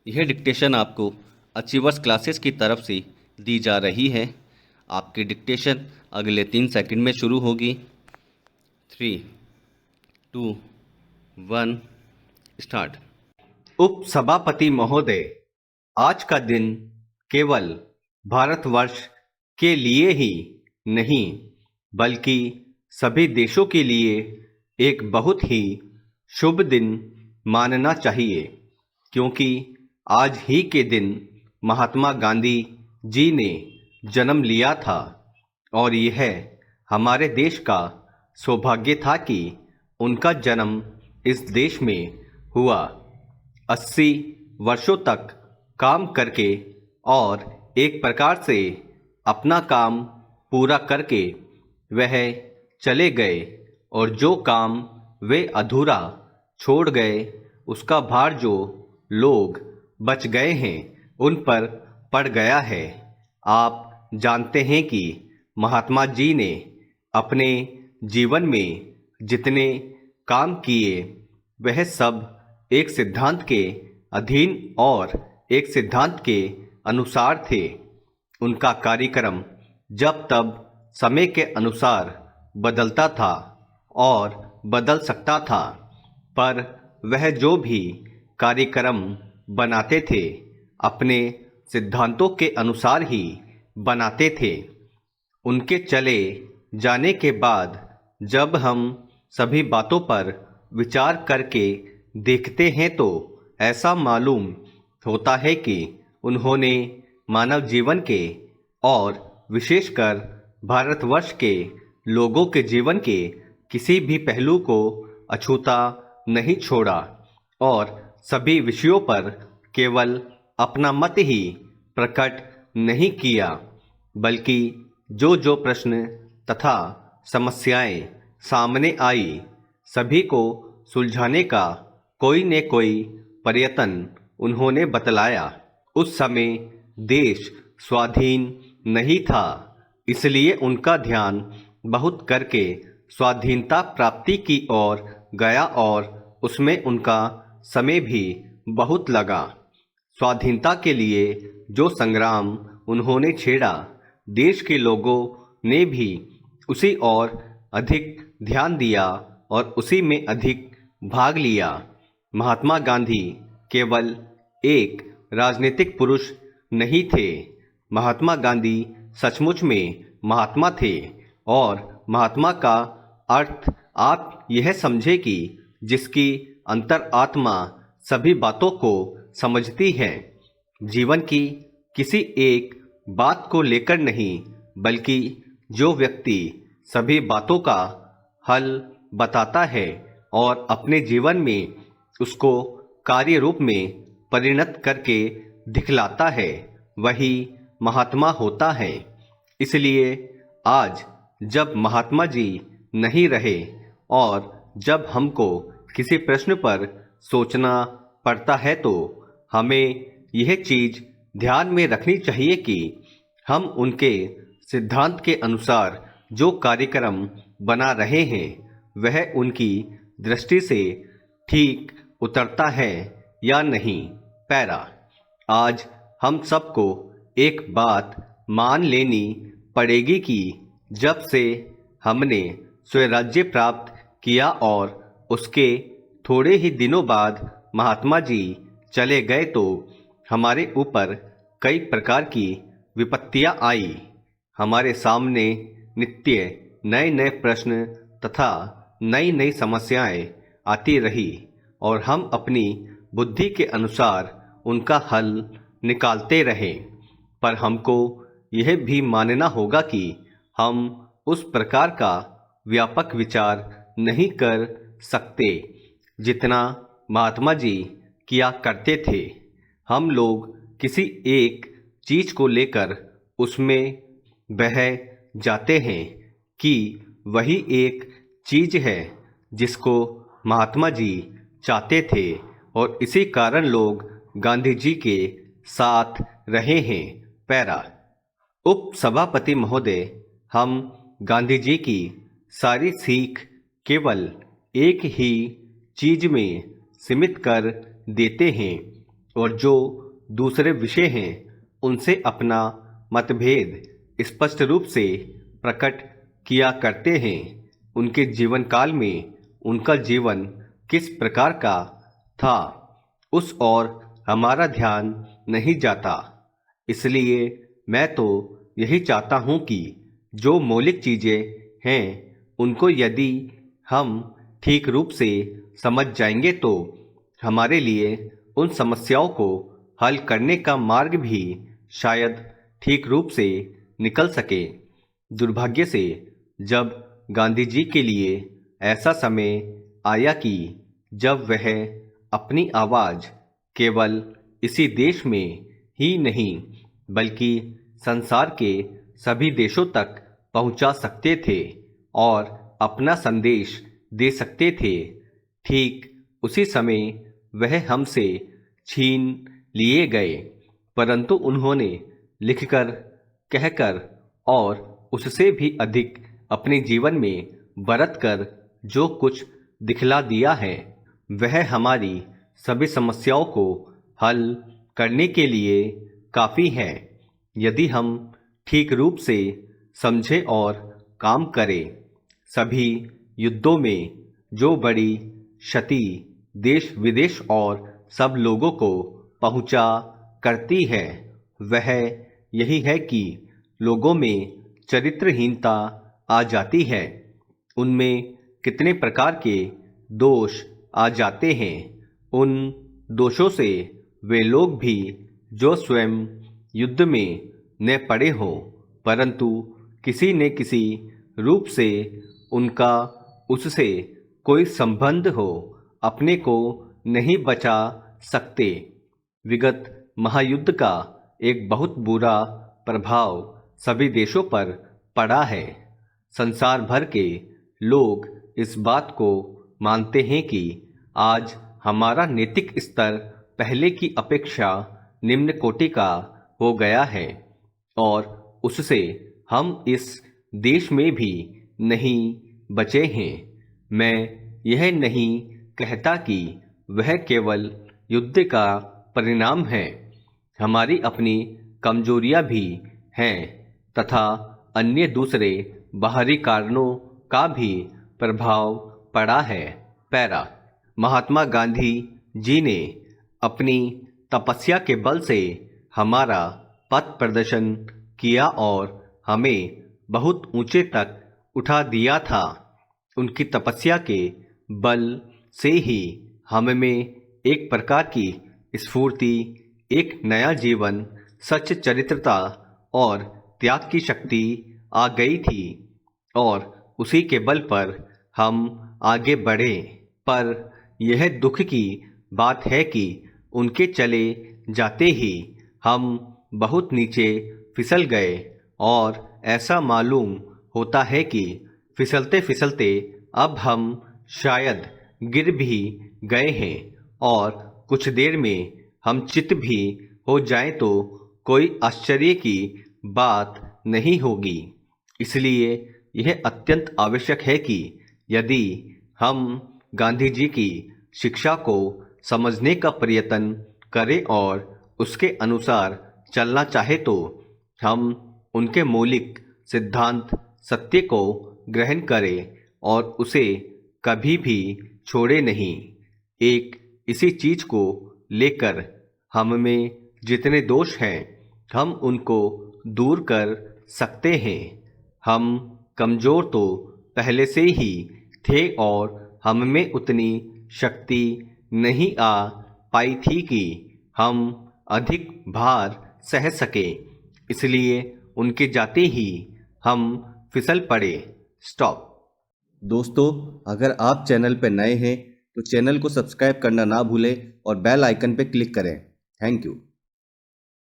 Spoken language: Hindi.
यह डिक्टेशन आपको अचीवर्स क्लासेस की तरफ से दी जा रही है। आपकी डिक्टेशन अगले 3 सेकंड में शुरू होगी। 3, 2, 1 स्टार्ट। उपसभापति महोदय, आज का दिन केवल भारतवर्ष के लिए ही नहीं बल्कि सभी देशों के लिए एक बहुत ही शुभ दिन मानना चाहिए, क्योंकि आज ही के दिन महात्मा गांधी जी ने जन्म लिया था और यह हमारे देश का सौभाग्य था कि उनका जन्म इस देश में हुआ। 80 वर्षों तक काम करके और एक प्रकार से अपना काम पूरा करके वह चले गए और जो काम वे अधूरा छोड़ गए उसका भार जो लोग बच गए हैं उन पर पड़ गया है। आप जानते हैं कि महात्मा जी ने अपने जीवन में जितने काम किए वह सब एक सिद्धांत के अधीन और एक सिद्धांत के अनुसार थे। उनका कार्यक्रम जब तब समय के अनुसार बदलता था और बदल सकता था, पर वह जो भी कार्यक्रम बनाते थे अपने सिद्धांतों के अनुसार ही बनाते थे। उनके चले जाने के बाद जब हम सभी बातों पर विचार करके देखते हैं तो ऐसा मालूम होता है कि उन्होंने मानव जीवन के और विशेषकर भारतवर्ष के लोगों के जीवन के किसी भी पहलू को अछूता नहीं छोड़ा और सभी विषयों पर केवल अपना मत ही प्रकट नहीं किया, बल्कि जो जो प्रश्न तथा समस्याएं सामने आई सभी को सुलझाने का कोई न कोई प्रयत्न उन्होंने बतलाया। उस समय देश स्वाधीन नहीं था, इसलिए उनका ध्यान बहुत करके स्वाधीनता प्राप्ति की ओर गया और उसमें उनका समय भी बहुत लगा। स्वाधीनता के लिए जो संग्राम उन्होंने छेड़ा देश के लोगों ने भी उसी ओर अधिक ध्यान दिया और उसी में अधिक भाग लिया। महात्मा गांधी केवल एक राजनीतिक पुरुष नहीं थे, महात्मा गांधी सचमुच में महात्मा थे और महात्मा का अर्थ आप यह समझे कि जिसकी अंतर आत्मा सभी बातों को समझती है, जीवन की किसी एक बात को लेकर नहीं बल्कि जो व्यक्ति सभी बातों का हल बताता है और अपने जीवन में उसको कार्य रूप में परिणत करके दिखलाता है, वही महात्मा होता है। इसलिए आज जब महात्मा जी नहीं रहे और जब हमको किसी प्रश्न पर सोचना पड़ता है तो हमें यह चीज़ ध्यान में रखनी चाहिए कि हम उनके सिद्धांत के अनुसार जो कार्यक्रम बना रहे हैं वह उनकी दृष्टि से ठीक उतरता है या नहीं। पैरा, आज हम सबको एक बात मान लेनी पड़ेगी कि जब से हमने स्वराज्य प्राप्त किया और उसके थोड़े ही दिनों बाद महात्मा जी चले गए तो हमारे ऊपर कई प्रकार की विपत्तियां आई। हमारे सामने नित्य नए नए प्रश्न तथा नई नई समस्याएं आती रही और हम अपनी बुद्धि के अनुसार उनका हल निकालते रहे, पर हमको यह भी मानना होगा कि हम उस प्रकार का व्यापक विचार नहीं कर सकते जितना महात्मा जी किया करते थे। हम लोग किसी एक चीज़ को लेकर उसमें बह जाते हैं कि वही एक चीज़ है जिसको महात्मा जी चाहते थे और इसी कारण लोग गांधी जी के साथ रहे हैं। पैरा, उपसभापति महोदय, हम गांधी जी की सारी सीख केवल एक ही चीज में सीमित कर देते हैं और जो दूसरे विषय हैं उनसे अपना मतभेद स्पष्ट रूप से प्रकट किया करते हैं। उनके जीवन काल में उनका जीवन किस प्रकार का था उस ओर हमारा ध्यान नहीं जाता। इसलिए मैं तो यही चाहता हूँ कि जो मौलिक चीज़ें हैं उनको यदि हम ठीक रूप से समझ जाएंगे तो हमारे लिए उन समस्याओं को हल करने का मार्ग भी शायद ठीक रूप से निकल सके। दुर्भाग्य से जब गांधी जी के लिए ऐसा समय आया कि जब वह अपनी आवाज़ केवल इसी देश में ही नहीं बल्कि संसार के सभी देशों तक पहुंचा सकते थे और अपना संदेश दे सकते थे, ठीक उसी समय वह हमसे छीन लिए गए। परंतु उन्होंने लिखकर, कहकर और उससे भी अधिक अपने जीवन में बरत कर जो कुछ दिखला दिया है वह हमारी सभी समस्याओं को हल करने के लिए काफ़ी है यदि हम ठीक रूप से समझें और काम करें। सभी युद्धों में जो बड़ी क्षति देश विदेश और सब लोगों को पहुंचा करती है वह यही है कि लोगों में चरित्रहीनता आ जाती है। उनमें कितने प्रकार के दोष आ जाते हैं। उन दोषों से वे लोग भी जो स्वयं युद्ध में न पड़े हों परंतु किसी न किसी रूप से उनका उससे कोई संबंध हो अपने को नहीं बचा सकते। विगत महायुद्ध का एक बहुत बुरा प्रभाव सभी देशों पर पड़ा है। संसार भर के लोग इस बात को मानते हैं कि आज हमारा नैतिक स्तर पहले की अपेक्षा निम्न कोटि का हो गया है और उससे हम इस देश में भी नहीं बचे हैं। मैं यह नहीं कहता कि वह केवल युद्ध का परिणाम है। हमारी अपनी कमजोरियां भी हैं तथा अन्य दूसरे बाहरी कारणों का भी प्रभाव पड़ा है। पैरा महात्मा गांधी जी ने अपनी तपस्या के बल से हमारा पथ प्रदर्शन किया और हमें बहुत ऊंचे तक उठा दिया था। उनकी तपस्या के बल से ही हम में एक प्रकार की स्फूर्ति, एक नया जीवन, सच चरित्रता और त्याग की शक्ति आ गई थी और उसी के बल पर हम आगे बढ़े। पर यह दुख की बात है कि उनके चले जाते ही हम बहुत नीचे फिसल गए और ऐसा मालूम होता है कि फिसलते फिसलते अब हम शायद गिर भी गए हैं और कुछ देर में हम चित भी हो जाएं तो कोई आश्चर्य की बात नहीं होगी। इसलिए यह अत्यंत आवश्यक है कि यदि हम गांधी जी की शिक्षा को समझने का प्रयत्न करें और उसके अनुसार चलना चाहे तो हम उनके मौलिक सिद्धांत सत्य को ग्रहण करें और उसे कभी भी छोड़े नहीं। एक इसी चीज को लेकर हम में जितने दोष हैं हम उनको दूर कर सकते हैं। हम कमजोर तो पहले से ही थे और हम में उतनी शक्ति नहीं आ पाई थी कि हम अधिक भार सह सके। इसलिए उनके जाते ही हम फिसल पड़े। स्टॉप। दोस्तों, अगर आप चैनल पर नए हैं तो चैनल को सब्सक्राइब करना ना भूलें और बेल आइकन पर क्लिक करें। Thank you.